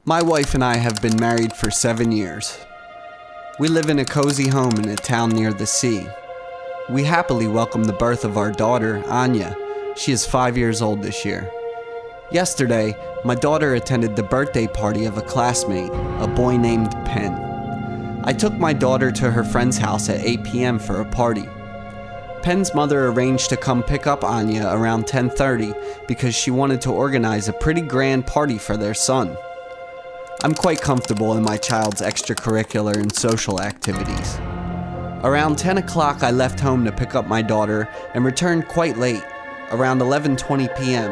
My wife and I have been married for 7 years. We live in a cozy home in a town near the sea. We happily welcome the birth of our daughter, Anya. She is 5 years old this year. Yesterday, my daughter attended the birthday party of a classmate, a boy named Penn. I took my daughter to her friend's house at 8 p.m. for a party. Penn's mother arranged to come pick up Anya around 10:30 because she wanted to organize a pretty grand party for their son. I'm quite comfortable in my child's extracurricular and social activities. Around 10 o'clock, I left home to pick up my daughter and returned quite late, around 11:20 p.m.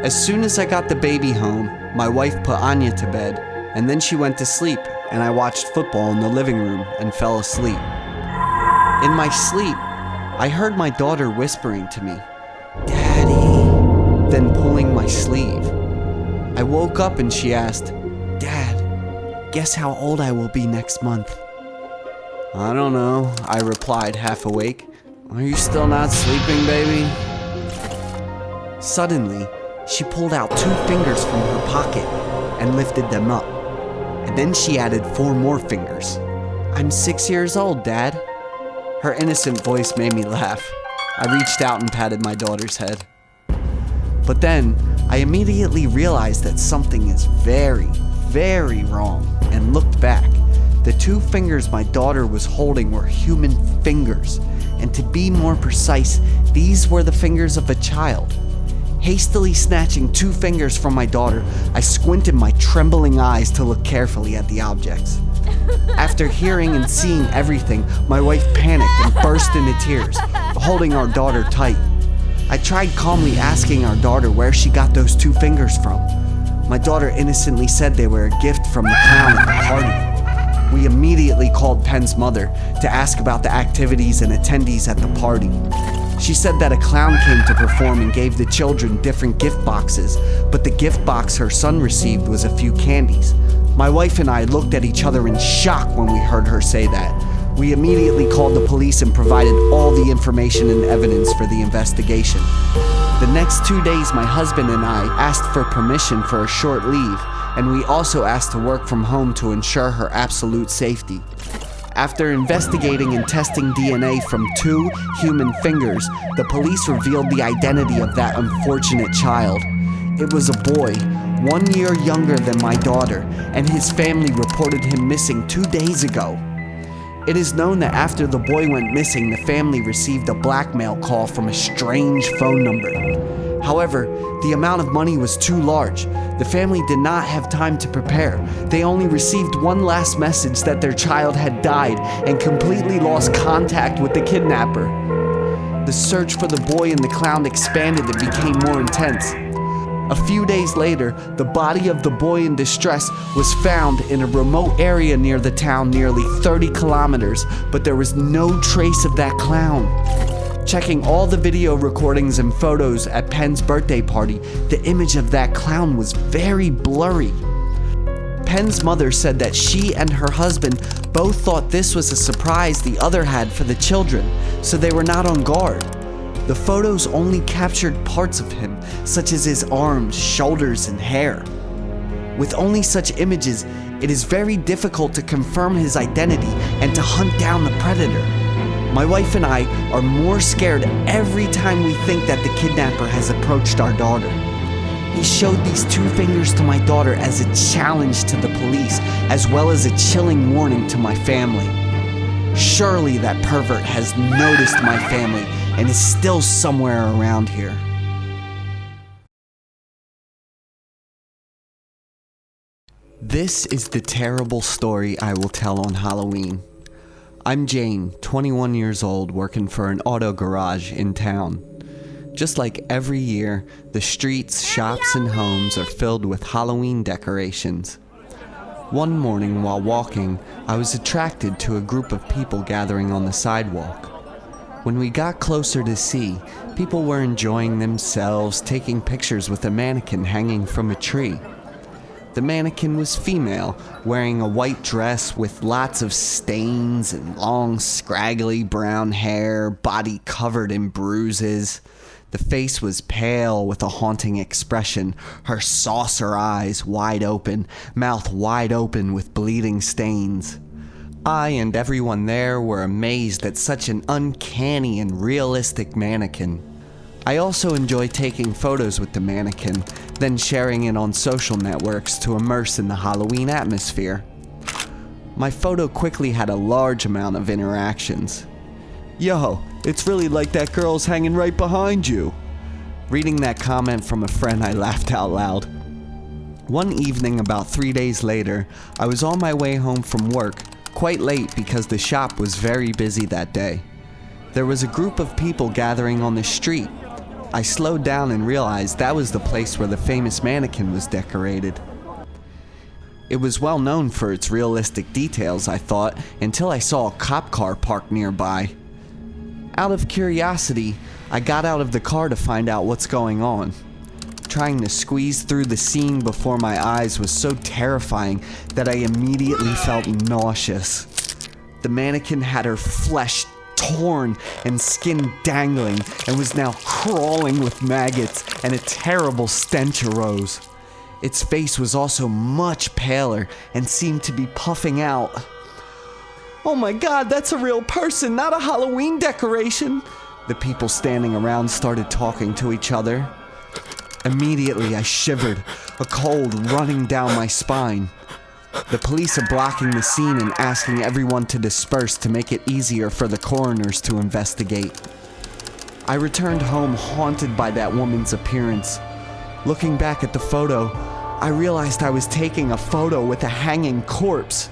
As soon as I got the baby home, my wife put Anya to bed, and then she went to sleep, and I watched football in the living room and fell asleep. In my sleep, I heard my daughter whispering to me, "Daddy," then pulling my sleeve. I woke up and she asked, "Dad, guess how old I will be next month?" "I don't know," I replied, half awake. "Are you still not sleeping, baby?" Suddenly, she pulled out 2 fingers from her pocket and lifted them up. And then she added 4 more fingers. "I'm 6 years old, Dad." Her innocent voice made me laugh. I reached out and patted my daughter's head. But then, I immediately realized that something is very, very wrong and looked back. The 2 fingers my daughter was holding were human fingers, and to be more precise, these were the fingers of a child. Hastily snatching 2 fingers from my daughter, I squinted my trembling eyes to look carefully at the objects. After hearing and seeing everything, my wife panicked and burst into tears, holding our daughter tight. I tried calmly asking our daughter where she got those 2 fingers from. My daughter innocently said they were a gift from the clown at the party. We immediately called Penn's mother to ask about the activities and attendees at the party. She said that a clown came to perform and gave the children different gift boxes, but the gift box her son received was a few candies. My wife and I looked at each other in shock when we heard her say that. We immediately called the police and provided all the information and evidence for the investigation. The next 2 days, my husband and I asked for permission for a short leave, and we also asked to work from home to ensure her absolute safety. After investigating and testing DNA from 2 human fingers, the police revealed the identity of that unfortunate child. It was a boy, 1 year younger than my daughter, and his family reported him missing 2 days ago. It is known that after the boy went missing, the family received a blackmail call from a strange phone number. However, the amount of money was too large. The family did not have time to prepare. They only received one last message that their child had died and completely lost contact with the kidnapper. The search for the boy and the clown expanded and became more intense. A few days later, the body of the boy in distress was found in a remote area near the town, nearly 30 kilometers, but there was no trace of that clown. Checking all the video recordings and photos at Penn's birthday party, the image of that clown was very blurry. Penn's mother said that she and her husband both thought this was a surprise the other had for the children, so they were not on guard. The photos only captured parts of him, such as his arms, shoulders, and hair. With only such images, it is very difficult to confirm his identity and to hunt down the predator. My wife and I are more scared every time we think that the kidnapper has approached our daughter. He showed these 2 fingers to my daughter as a challenge to the police, as well as a chilling warning to my family. Surely that pervert has noticed my family and is still somewhere around here. This is the terrible story I will tell on Halloween. I'm Jane, 21 years old, working for an auto garage in town. Just like every year, the streets, shops, and homes are filled with Halloween decorations. One morning while walking, I was attracted to a group of people gathering on the sidewalk. When we got closer to see, people were enjoying themselves, taking pictures with a mannequin hanging from a tree. The mannequin was female, wearing a white dress with lots of stains and long, scraggly brown hair, body covered in bruises. The face was pale with a haunting expression, her saucer eyes wide open, mouth wide open with bleeding stains. I and everyone there were amazed at such an uncanny and realistic mannequin. I also enjoy taking photos with the mannequin, then sharing it on social networks to immerse in the Halloween atmosphere. My photo quickly had a large amount of interactions. "Yo, it's really like that girl's hanging right behind you." Reading that comment from a friend, I laughed out loud. One evening about 3 days later, I was on my way home from work, quite late because the shop was very busy that day. There was a group of people gathering on the street. I slowed down and realized that was the place where the famous mannequin was decorated. It was well known for its realistic details, I thought, until I saw a cop car parked nearby. Out of curiosity, I got out of the car to find out what's going on. Trying to squeeze through the scene before my eyes was so terrifying that I immediately felt nauseous. The mannequin had her flesh torn and skin dangling and was now crawling with maggots, and a terrible stench arose. Its face was also much paler and seemed to be puffing out. "Oh my God, that's a real person, not a Halloween decoration!" The people standing around started talking to each other. Immediately I shivered, a cold running down my spine. The police are blocking the scene and asking everyone to disperse to make it easier for the coroners to investigate. I returned home haunted by that woman's appearance. Looking back at the photo, I realized I was taking a photo with a hanging corpse.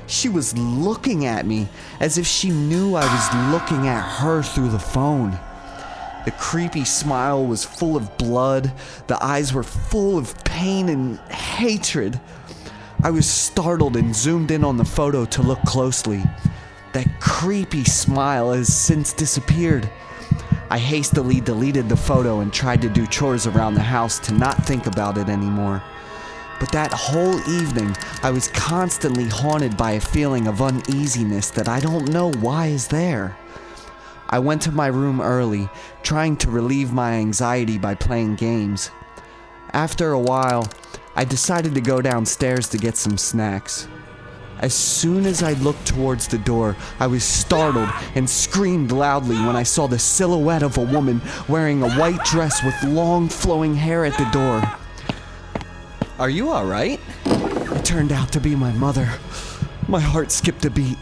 She was looking at me as if she knew I was looking at her through the phone. The creepy smile was full of blood. The eyes were full of pain and hatred. I was startled and zoomed in on the photo to look closely. That creepy smile has since disappeared. I hastily deleted the photo and tried to do chores around the house to not think about it anymore. But that whole evening, I was constantly haunted by a feeling of uneasiness that I don't know why is there. I went to my room early, trying to relieve my anxiety by playing games. After a while, I decided to go downstairs to get some snacks. As soon as I looked towards the door, I was startled and screamed loudly when I saw the silhouette of a woman wearing a white dress with long flowing hair at the door. "Are you alright?" It turned out to be my mother. My heart skipped a beat.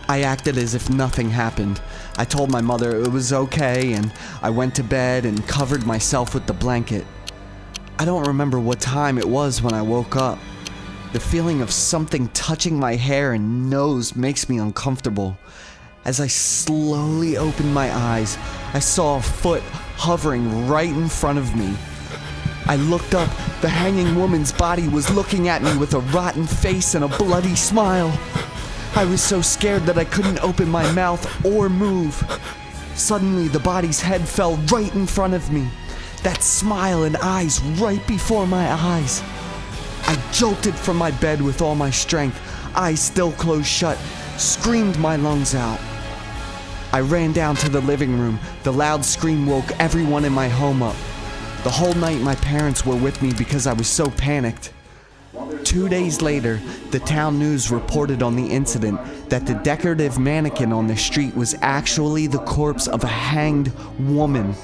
I acted as if nothing happened. I told my mother it was okay, and I went to bed and covered myself with the blanket. I don't remember what time it was when I woke up. The feeling of something touching my hair and nose makes me uncomfortable. As I slowly opened my eyes, I saw a foot hovering right in front of me. I looked up. The hanging woman's body was looking at me with a rotten face and a bloody smile. I was so scared that I couldn't open my mouth or move. Suddenly, the body's head fell right in front of me. That smile and eyes right before my eyes. I jolted from my bed with all my strength, eyes still closed shut, screamed my lungs out. I ran down to the living room. The loud scream woke everyone in my home up. The whole night my parents were with me because I was so panicked. 2 days later, the town news reported on the incident that the decorative mannequin on the street was actually the corpse of a hanged woman.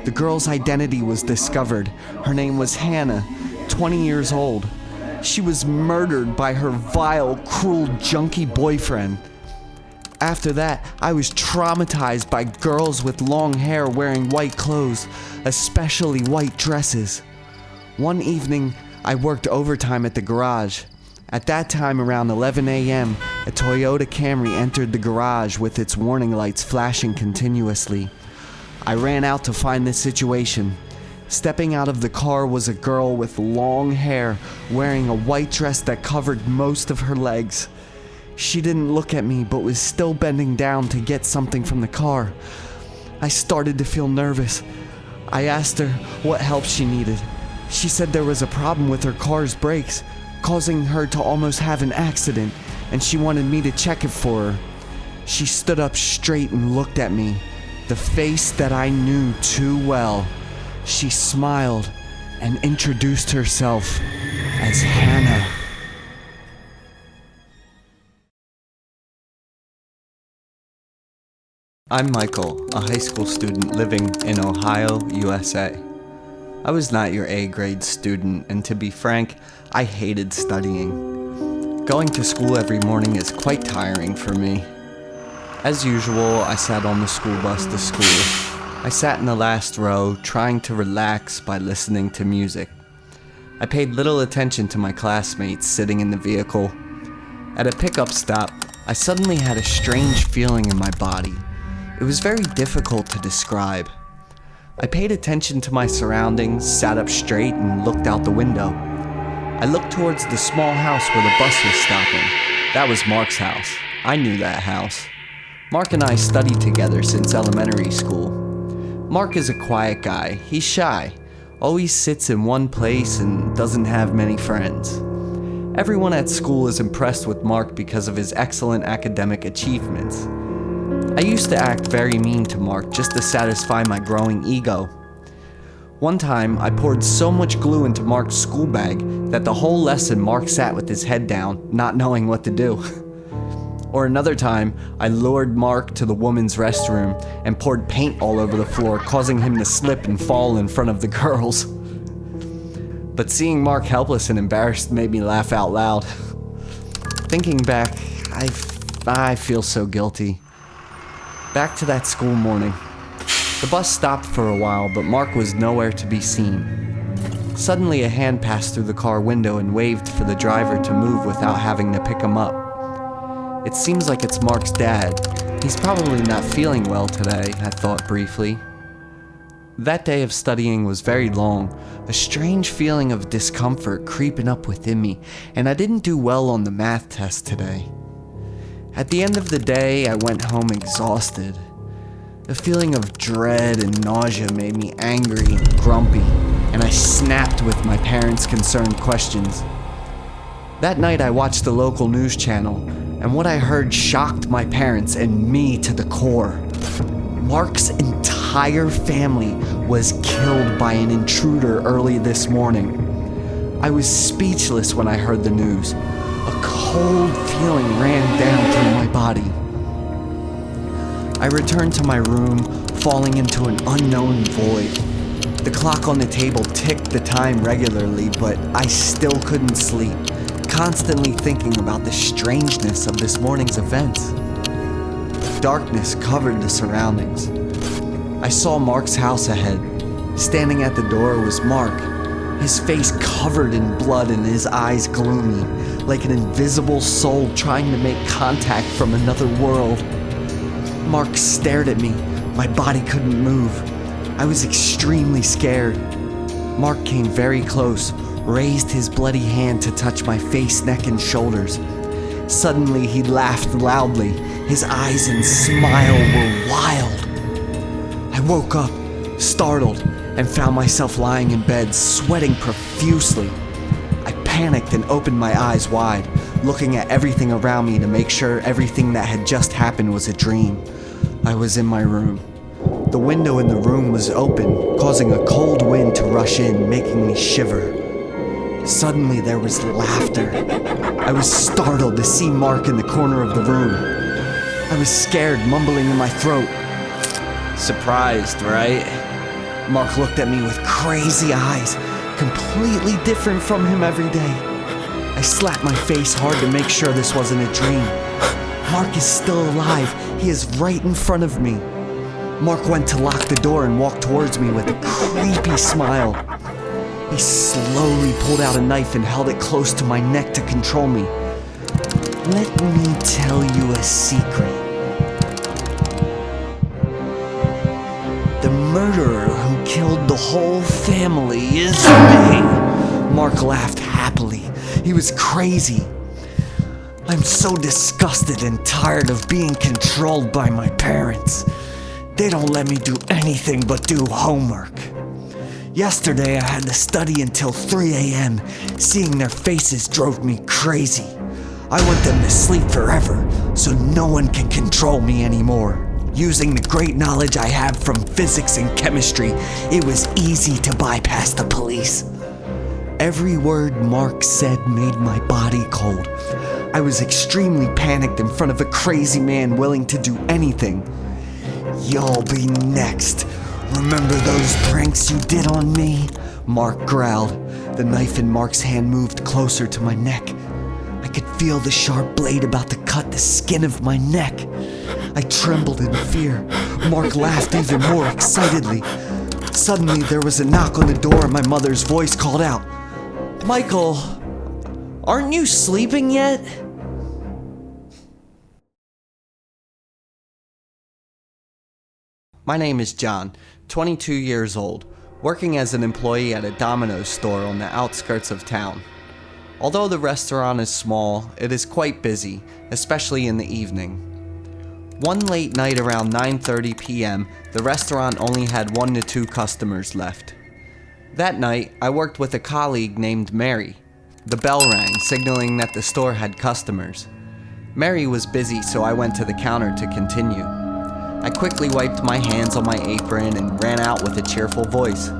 The girl's identity was discovered. Her name was Hannah, 20 years old. She was murdered by her vile, cruel, junkie boyfriend. After that, I was traumatized by girls with long hair wearing white clothes, especially white dresses. One evening, I worked overtime at the garage. At that time, around 11 a.m., a Toyota Camry entered the garage with its warning lights flashing continuously. I ran out to find the situation. Stepping out of the car was a girl with long hair, wearing a white dress that covered most of her legs. She didn't look at me, but was still bending down to get something from the car. I started to feel nervous. I asked her what help she needed. She said there was a problem with her car's brakes, causing her to almost have an accident, and she wanted me to check it for her. She stood up straight and looked at me. the face that I knew too well. She smiled and introduced herself as Hannah. I'm Michael, a high school student living in Ohio, USA. I was not your A-grade student, and to be frank, I hated studying. Going to school every morning is quite tiring for me. As usual, I sat on the school bus to school. I sat in the last row, trying to relax by listening to music. I paid little attention to my classmates sitting in the vehicle. At a pickup stop, I suddenly had a strange feeling in my body. It was very difficult to describe. I paid attention to my surroundings, sat up straight, and looked out the window. I looked towards the small house where the bus was stopping. That was Mark's house. I knew that house. Mark and I studied together since elementary school. Mark is a quiet guy. He's shy, always sits in one place and doesn't have many friends. Everyone at school is impressed with Mark because of his excellent academic achievements. I used to act very mean to Mark just to satisfy my growing ego. One time, I poured so much glue into Mark's school bag that the whole lesson Mark sat with his head down, not knowing what to do. Or another time, I lured Mark to the women's restroom and poured paint all over the floor, causing him to slip and fall in front of the girls. But seeing Mark helpless and embarrassed made me laugh out loud. Thinking back, I feel so guilty. Back to that school morning. The bus stopped for a while, but Mark was nowhere to be seen. Suddenly, a hand passed through the car window and waved for the driver to move without having to pick him up. It seems like it's Mark's dad. He's probably not feeling well today, I thought briefly. That day of studying was very long, a strange feeling of discomfort creeping up within me, and I didn't do well on the math test today. At the end of the day, I went home exhausted. A feeling of dread and nausea made me angry and grumpy, and I snapped with my parents' concerned questions. That night I watched the local news channel, and what I heard shocked my parents and me to the core. Mark's entire family was killed by an intruder early this morning. I was speechless when I heard the news. A cold feeling ran down through my body. I returned to my room, falling into an unknown void. The clock on the table ticked the time regularly, but I still couldn't sleep, constantly thinking about the strangeness of this morning's events. Darkness covered the surroundings. I saw Mark's house ahead. Standing at the door was Mark, his face covered in blood and his eyes gloomy, like an invisible soul trying to make contact from another world. Mark stared at me. My body couldn't move. I was extremely scared. Mark came very close, raised his bloody hand to touch my face, neck, and shoulders. Suddenly, he laughed loudly. His eyes and smile were wild. I woke up, startled, and found myself lying in bed, sweating profusely. I panicked and opened my eyes wide, looking at everything around me to make sure everything that had just happened was a dream. I was in my room. The window in the room was open, causing a cold wind to rush in, making me shiver. Suddenly, there was laughter. I was startled to see Mark in the corner of the room. I was scared, mumbling in my throat. Surprised, right? Mark looked at me with crazy eyes, completely different from him every day. I slapped my face hard to make sure this wasn't a dream. Mark is still alive. He is right in front of me. Mark went to lock the door and walked towards me with a creepy smile. He slowly pulled out a knife and held it close to my neck to control me. Let me tell you a secret. The murderer who killed the whole family is me. Mark laughed happily. He was crazy. I'm so disgusted and tired of being controlled by my parents. They don't let me do anything but do homework. Yesterday I had to study until 3 a.m. Seeing their faces drove me crazy. I want them to sleep forever so no one can control me anymore. Using the great knowledge I have from physics and chemistry, it was easy to bypass the police. Every word Mark said made my body cold. I was extremely panicked in front of a crazy man willing to do anything. "You'll be next. Remember those pranks you did on me?" Mark growled. The knife in Mark's hand moved closer to my neck. I could feel the sharp blade about to cut the skin of my neck. I trembled in fear. Mark laughed even more excitedly. Suddenly, there was a knock on the door and my mother's voice called out, "Michael, aren't you sleeping yet?" My name is John, 22 years old, working as an employee at a Domino's store on the outskirts of town. Although the restaurant is small, it is quite busy, especially in the evening. One late night around 9:30 p.m., the restaurant only had 1 to 2 customers left. That night, I worked with a colleague named Mary. The bell rang, signaling that the store had customers. Mary was busy, so I went to the counter to continue. I quickly wiped my hands on my apron and ran out with a cheerful voice.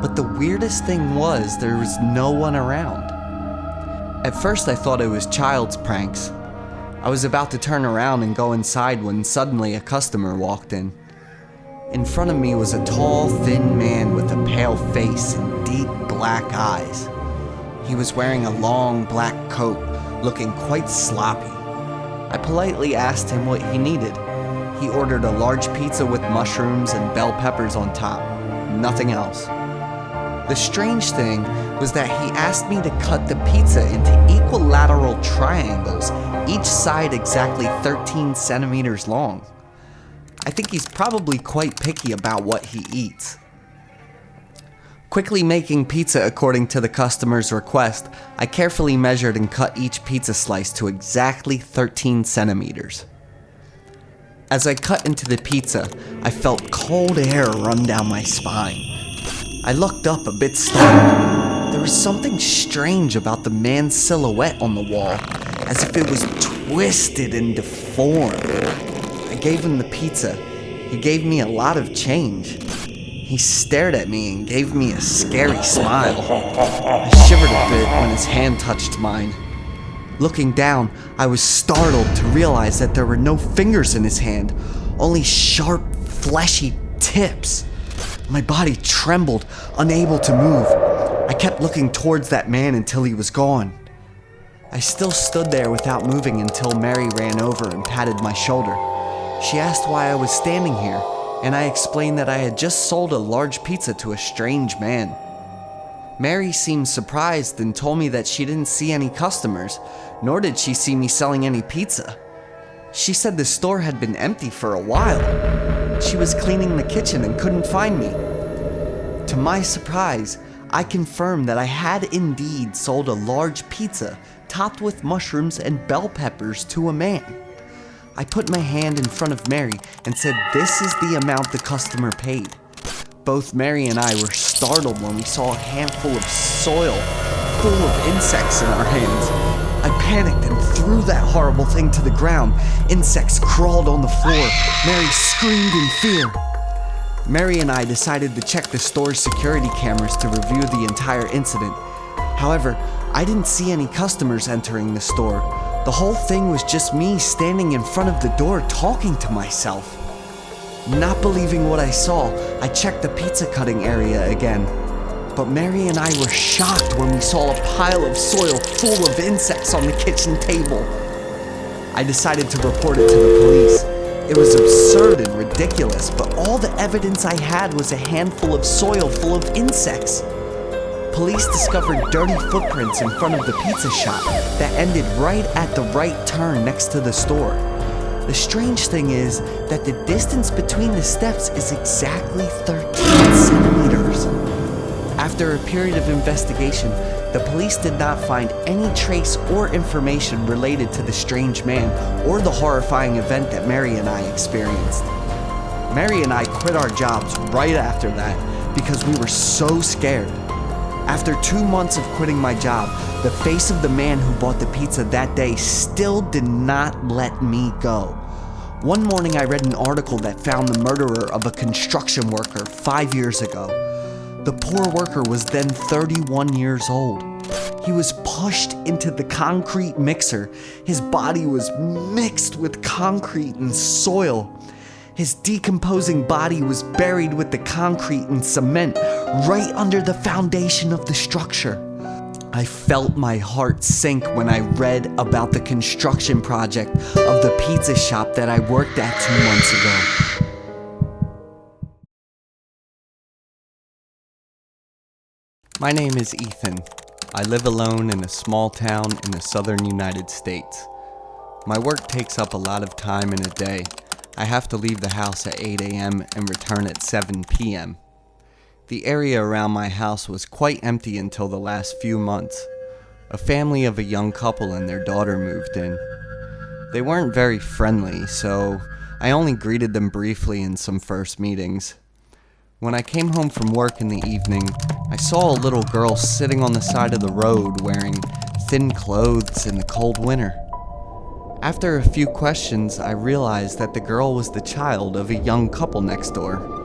But the weirdest thing was there was no one around. At first I thought it was child's pranks. I was about to turn around and go inside when suddenly a customer walked in. In front of me was a tall, thin man with a pale face and deep black eyes. He was wearing a long black coat, looking quite sloppy. I politely asked him what he needed. He ordered a large pizza with mushrooms and bell peppers on top. Nothing else. The strange thing was that he asked me to cut the pizza into equilateral triangles, each side exactly 13 centimeters long. I think he's probably quite picky about what he eats. Quickly making pizza according to the customer's request, I carefully measured and cut each pizza slice to exactly 13 centimeters. As I cut into the pizza, I felt cold air run down my spine. I looked up a bit startled. There was something strange about the man's silhouette on the wall, as if it was twisted and deformed. I gave him the pizza. He gave me a lot of change. He stared at me and gave me a scary smile. I shivered a bit when his hand touched mine. Looking down, I was startled to realize that there were no fingers in his hand, only sharp, fleshy tips. My body trembled, unable to move. I kept looking towards that man until he was gone. I still stood there without moving until Mary ran over and patted my shoulder. She asked why I was standing here, and I explained that I had just sold a large pizza to a strange man. Mary seemed surprised and told me that she didn't see any customers, nor did she see me selling any pizza. She said the store had been empty for a while. She was cleaning the kitchen and couldn't find me. To my surprise, I confirmed that I had indeed sold a large pizza topped with mushrooms and bell peppers to a man. I put my hand in front of Mary and said this is the amount the customer paid. Both Mary and I were startled when we saw a handful of soil full of insects in our hands. I panicked and threw that horrible thing to the ground. Insects crawled on the floor. Mary screamed in fear. Mary and I decided to check the store's security cameras to review the entire incident. However, I didn't see any customers entering the store. The whole thing was just me standing in front of the door talking to myself. Not believing what I saw, I checked the pizza cutting area again. But Mary and I were shocked when we saw a pile of soil full of insects on the kitchen table. I decided to report it to the police. It was absurd and ridiculous, but all the evidence I had was a handful of soil full of insects. Police discovered dirty footprints in front of the pizza shop that ended right at the right turn next to the store. The strange thing is that the distance between the steps is exactly 13 centimeters. After a period of investigation, the police did not find any trace or information related to the strange man or the horrifying event that Mary and I experienced. Mary and I quit our jobs right after that because we were so scared. After 2 months of quitting my job, the face of the man who bought the pizza that day still did not let me go. One morning I read an article that found the murderer of a construction worker 5 years ago. The poor worker was then 31 years old. He was pushed into the concrete mixer. His body was mixed with concrete and soil. His decomposing body was buried with the concrete and cement right under the foundation of the structure. I felt my heart sink when I read about the construction project of the pizza shop that I worked at 2 months ago. My name is Ethan. I live alone in a small town in the southern United States. My work takes up a lot of time in a day. I have to leave the house at 8 a.m. and return at 7 p.m. The area around my house was quite empty until the last few months. A family of a young couple and their daughter moved in. They weren't very friendly, so I only greeted them briefly in some first meetings. When I came home from work in the evening, I saw a little girl sitting on the side of the road wearing thin clothes in the cold winter. After a few questions, I realized that the girl was the child of a young couple next door.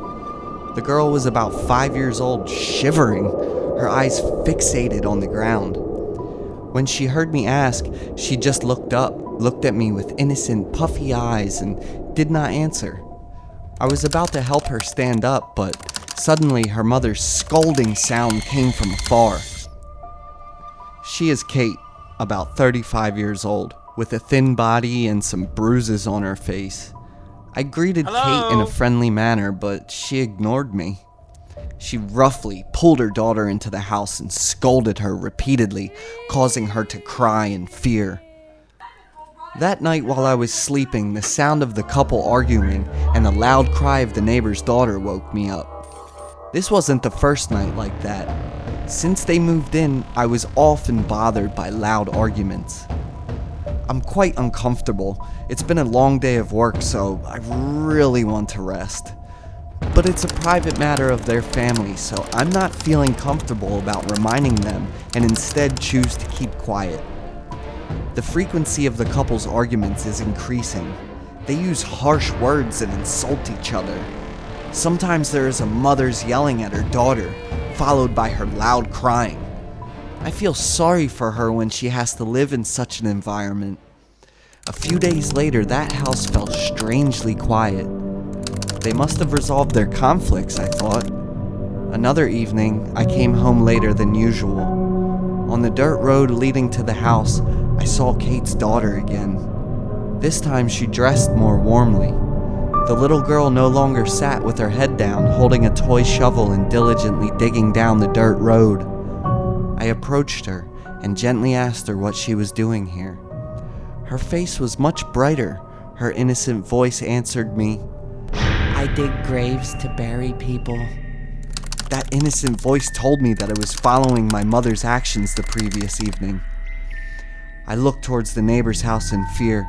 The girl was about 5 years old, shivering, her eyes fixated on the ground. When she heard me ask, she just looked up, looked at me with innocent, puffy eyes, and did not answer. I was about to help her stand up, but suddenly her mother's scolding sound came from afar. She is Kate, about 35 years old, with a thin body and some bruises on her face. I greeted Kate in a friendly manner, but she ignored me. She roughly pulled her daughter into the house and scolded her repeatedly, causing her to cry in fear. That night while I was sleeping, the sound of the couple arguing and the loud cry of the neighbor's daughter woke me up. This wasn't the first night like that. Since they moved in, I was often bothered by loud arguments. I'm quite uncomfortable. It's been a long day of work, so I really want to rest. But it's a private matter of their family, so I'm not feeling comfortable about reminding them and instead choose to keep quiet. The frequency of the couple's arguments is increasing. They use harsh words and insult each other. Sometimes there is a mother's yelling at her daughter, followed by her loud crying. I feel sorry for her when she has to live in such an environment. A few days later, that house felt strangely quiet. They must have resolved their conflicts, I thought. Another evening, I came home later than usual. On the dirt road leading to the house, I saw Kate's daughter again. This time she dressed more warmly. The little girl no longer sat with her head down, holding a toy shovel and diligently digging down the dirt road. I approached her and gently asked her what she was doing here. Her face was much brighter. Her innocent voice answered me, "I dig graves to bury people." That innocent voice told me that I was following my mother's actions the previous evening. I looked towards the neighbor's house in fear.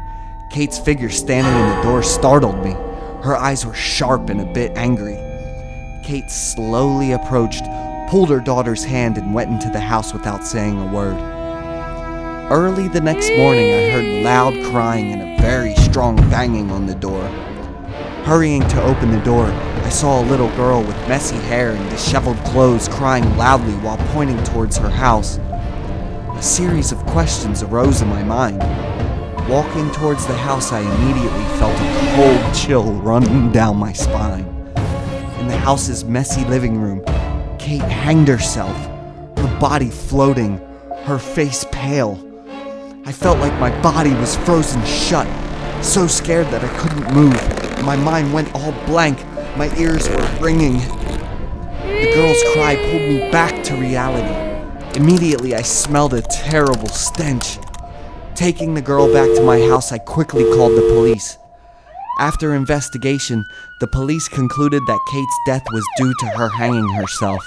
Kate's figure standing in the door startled me. Her eyes were sharp and a bit angry. Kate slowly approached, pulled her daughter's hand, and went into the house without saying a word. Early the next morning, I heard loud crying and a very strong banging on the door. Hurrying to open the door, I saw a little girl with messy hair and disheveled clothes crying loudly while pointing towards her house. A series of questions arose in my mind. Walking towards the house, I immediately felt a cold chill running down my spine. In the house's messy living room, Kate hanged herself, her body floating, her face pale. I felt like my body was frozen shut, so scared that I couldn't move. My mind went all blank, my ears were ringing. The girl's cry pulled me back to reality. Immediately I smelled a terrible stench. Taking the girl back to my house, I quickly called the police. After investigation, the police concluded that Kate's death was due to her hanging herself.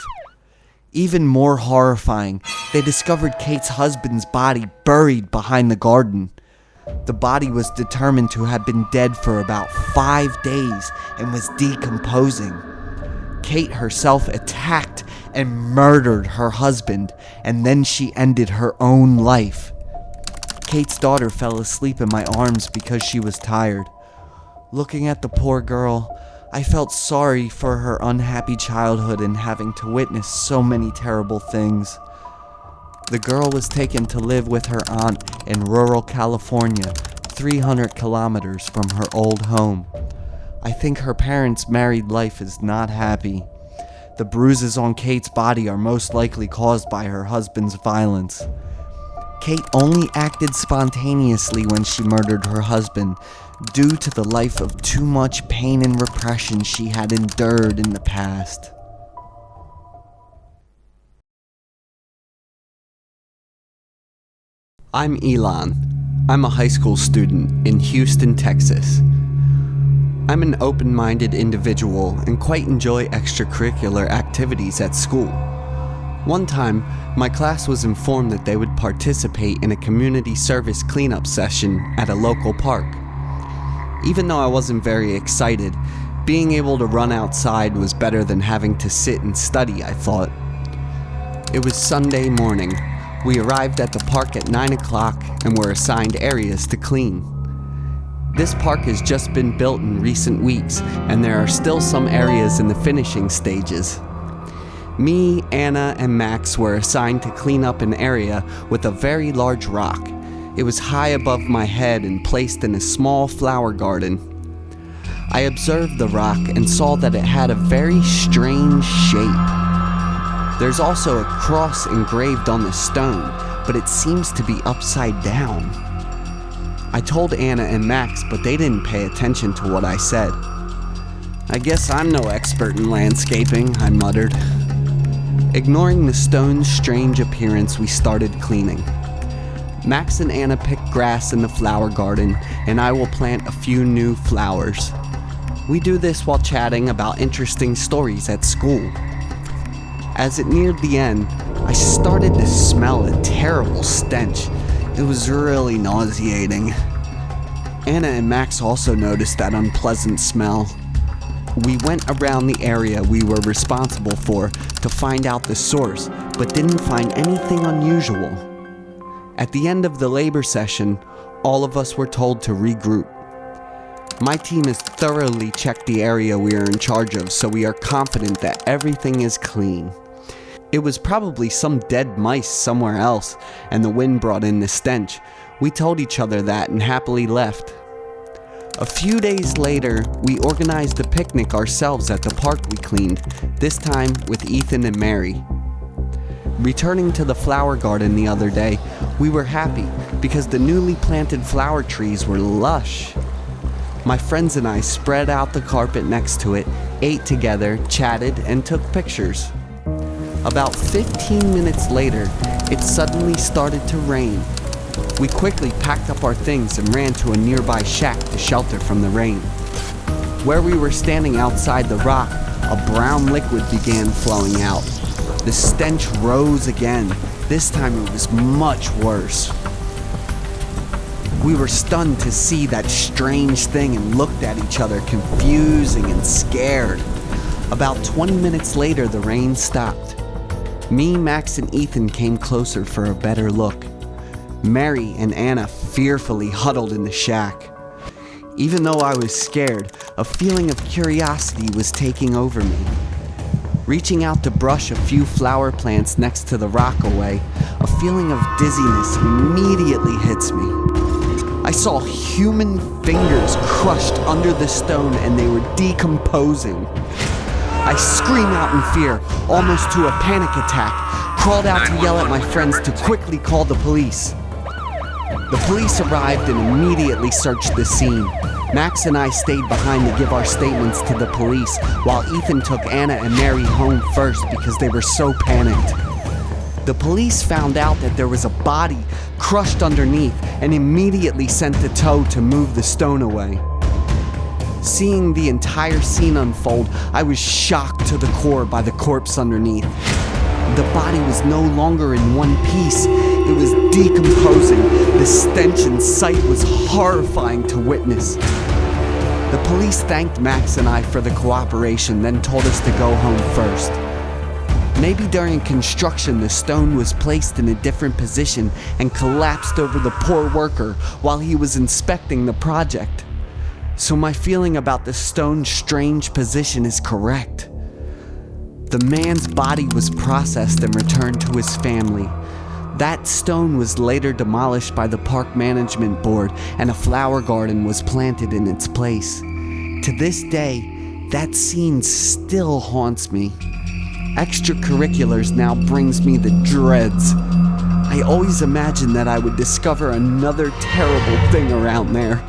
Even more horrifying, they discovered Kate's husband's body buried behind the garden. The body was determined to have been dead for about 5 days and was decomposing. Kate herself attacked and murdered her husband, and then she ended her own life. Kate's daughter fell asleep in my arms because she was tired. Looking at the poor girl, I felt sorry for her unhappy childhood and having to witness so many terrible things. The girl was taken to live with her aunt in rural California, 300 kilometers from her old home. I think her parents' married life is not happy. The bruises on Kate's body are most likely caused by her husband's violence. Kate only acted spontaneously when she murdered her husband due to the life of too much pain and repression she had endured in the past. I'm Elon. I'm a high school student in Houston, Texas. I'm an open-minded individual and quite enjoy extracurricular activities at school. One time, my class was informed that they would participate in a community service cleanup session at a local park. Even though I wasn't very excited, being able to run outside was better than having to sit and study, I thought. It was Sunday morning. We arrived at the park at 9 o'clock and were assigned areas to clean. This park has just been built in recent weeks, and there are still some areas in the finishing stages. Me, Anna, and Max were assigned to clean up an area with a very large rock. It was high above my head and placed in a small flower garden. I observed the rock and saw that it had a very strange shape. There's also a cross engraved on the stone, but it seems to be upside down. I told Anna and Max, but they didn't pay attention to what I said. I guess I'm no expert in landscaping, I muttered. Ignoring the stone's strange appearance, we started cleaning. Max and Anna picked grass in the flower garden, and I will plant a few new flowers. We do this while chatting about interesting stories at school. As it neared the end, I started to smell a terrible stench. It was really nauseating. Anna and Max also noticed that unpleasant smell. We went around the area we were responsible for to find out the source, but didn't find anything unusual. At the end of the labor session, all of us were told to regroup. My team has thoroughly checked the area we are in charge of, so we are confident that everything is clean. It was probably some dead mice somewhere else, and the wind brought in the stench. We told each other that and happily left. A few days later, we organized a picnic ourselves at the park we cleaned, this time with Ethan and Mary. Returning to the flower garden the other day, we were happy because the newly planted flower trees were lush. My friends and I spread out the carpet next to it, ate together, chatted, and took pictures. About 15 minutes later, it suddenly started to rain. We quickly packed up our things and ran to a nearby shack to shelter from the rain. Where we were standing outside the rock, a brown liquid began flowing out. The stench rose again. This time it was much worse. We were stunned to see that strange thing and looked at each other, confusing and scared. About 20 minutes later, the rain stopped. Me, Max, and Ethan came closer for a better look. Mary and Anna fearfully huddled in the shack. Even though I was scared, a feeling of curiosity was taking over me. Reaching out to brush a few flower plants next to the rock away, a feeling of dizziness immediately hits me. I saw human fingers crushed under the stone and they were decomposing. I screamed out in fear, almost to a panic attack, crawled out to yell at my friends to quickly call the police. The police arrived and immediately searched the scene. Max and I stayed behind to give our statements to the police, while Ethan took Anna and Mary home first because they were so panicked. The police found out that there was a body crushed underneath and immediately sent the tow to move the stone away. Seeing the entire scene unfold, I was shocked to the core by the corpse underneath. The body was no longer in one piece. It was decomposing. The stench in sight was horrifying to witness. The police thanked Max and I for the cooperation, then told us to go home first. Maybe during construction the stone was placed in a different position and collapsed over the poor worker while he was inspecting the project. So my feeling about the stone's strange position is correct. The man's body was processed and returned to his family. That stone was later demolished by the park management board, and a flower garden was planted in its place. To this day, that scene still haunts me. Extracurriculars now brings me the dreads. I always imagined that I would discover another terrible thing around there.